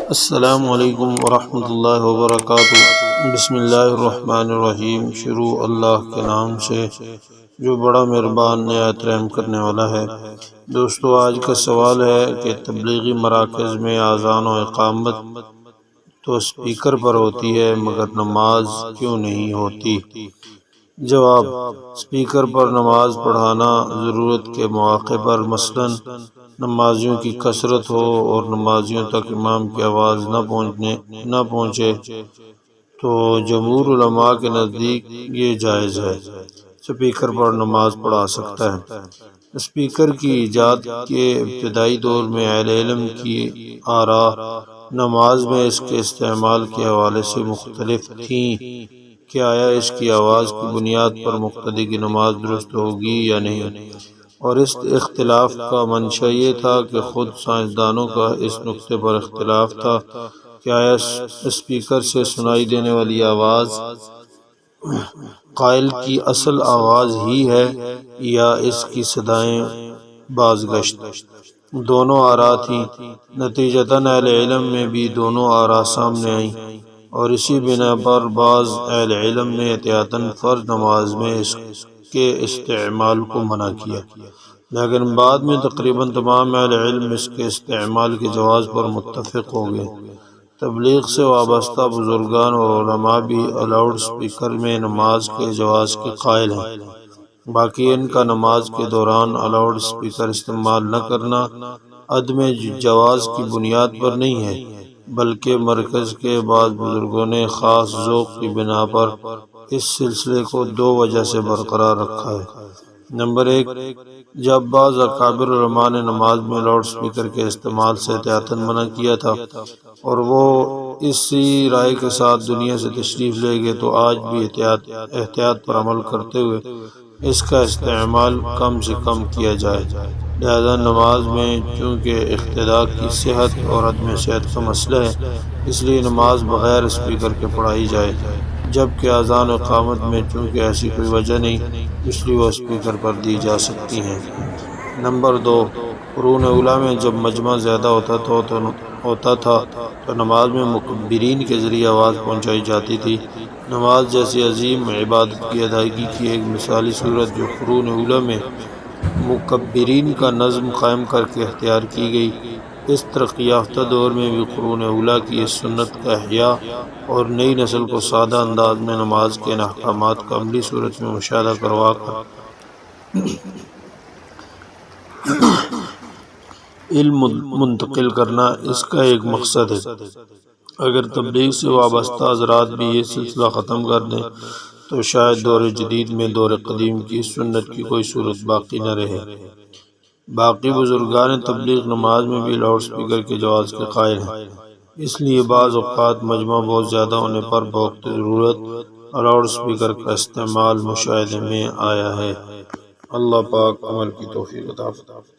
السلام علیکم ورحمۃ اللہ وبرکاتہ۔ بسم اللہ الرحمن الرحیم۔ شروع اللہ کے نام سے جو بڑا مہربان نہایت رحم کرنے والا ہے۔ دوستو، آج کا سوال ہے کہ تبلیغی مراکز میں اذان و اقامت تو اسپیکر پر ہوتی ہے مگر نماز کیوں نہیں ہوتی؟ جواب: اسپیکر پر نماز پڑھانا ضرورت کے مواقع پر، مثلاً نمازیوں کی کثرت ہو اور نمازیوں تک امام کی آواز نہ پہنچے تو جمہور علماء کے نزدیک یہ جائز ہے، اسپیکر پر نماز پڑھا سکتا ہے۔ اسپیکر کی ایجاد کے ابتدائی دور میں اہل علم کی آراء نماز میں اس کے استعمال کے حوالے سے مختلف تھیں کہ آیا اس کی آواز کی بنیاد پر مقتدی کی نماز درست ہوگی یا نہیں، اور اس اختلاف کا منشأ یہ تھا کہ خود سائنسدانوں کا اس نقطے پر اختلاف تھا کہ آیا اسپیکر سے سنائی دینے والی آواز قائل کی اصل آواز ہی ہے یا اس کی صدائیں بازگشت۔ دونوں آراء تھیں، نتیجتاً اہل علم میں بھی دونوں آراء سامنے آئیں، اور اسی بنا پر بعض اہل علم نے احتیاطاً فرض نماز میں اس کے استعمال کو منع کیا، لیکن بعد میں تقریباً تمام اہل علم اس کے استعمال کے جواز پر متفق ہو گئے۔ تبلیغ سے وابستہ بزرگان اور علماء بھی لاؤڈ اسپیکر میں نماز کے جواز کے قائل ہیں، باقی ان کا نماز کے دوران لاؤڈ اسپیکر استعمال نہ کرنا عدم جواز کی بنیاد پر نہیں ہے، بلکہ مرکز کے بعض بزرگوں نے خاص ذوق کی بنا پر اس سلسلے کو دو وجہ سے برقرار رکھا ہے۔ نمبر ایک، جب بعض اکابر علماء نے نماز میں لاؤڈ اسپیکر کے استعمال سے احتیاطاً منع کیا تھا اور وہ اسی رائے کے ساتھ دنیا سے تشریف لے گئے، تو آج بھی احتیاط پر عمل کرتے ہوئے اس کا استعمال کم سے کم کیا جائے۔ لہذا نماز میں چونکہ اقتداء کی صحت اور عدم صحت کا مسئلہ ہے، اس لیے نماز بغیر اسپیکر کے پڑھائی جائے، جبکہ اذان و اقامت میں چونکہ ایسی کوئی وجہ نہیں، اس لیے وہ اسپیکر پر دی جا سکتی ہیں۔ نمبر دو، قرون اولیٰ میں جب مجمع زیادہ ہوتا تھا تو نماز میں مکبرین کے ذریعے آواز پہنچائی جاتی تھی۔ نماز جیسی عظیم عبادت کی ادائیگی کی ایک مثالی صورت جو قرون اولیٰ میں مکبرین کا نظم قائم کر کے اختیار کی گئی، اس ترقی یافتہ دور میں بھی قرون اولیٰ کی اس سنت کا احیاء اور نئی نسل کو سادہ انداز میں نماز کے ان احکامات کا عملی صورت میں مشاہدہ کروا کر علم منتقل کرنا اس کا ایک مقصد ہے۔ اگر تبلیغ سے وابستہ حضرات بھی یہ سلسلہ ختم کر دیں تو شاید دور جدید میں دور قدیم کی سنت کی کوئی صورت باقی نہ رہے۔ باقی بزرگان تبلیغ نماز میں بھی لاؤڈ اسپیکر کے جواز کے قائل ہیں، اس لیے بعض اوقات مجمع بہت زیادہ ہونے پر بوقت ضرورت لاؤڈ اسپیکر کا استعمال مشاہدے میں آیا ہے۔ اللہ پاک عمل کی توفیق عطا فرمائے۔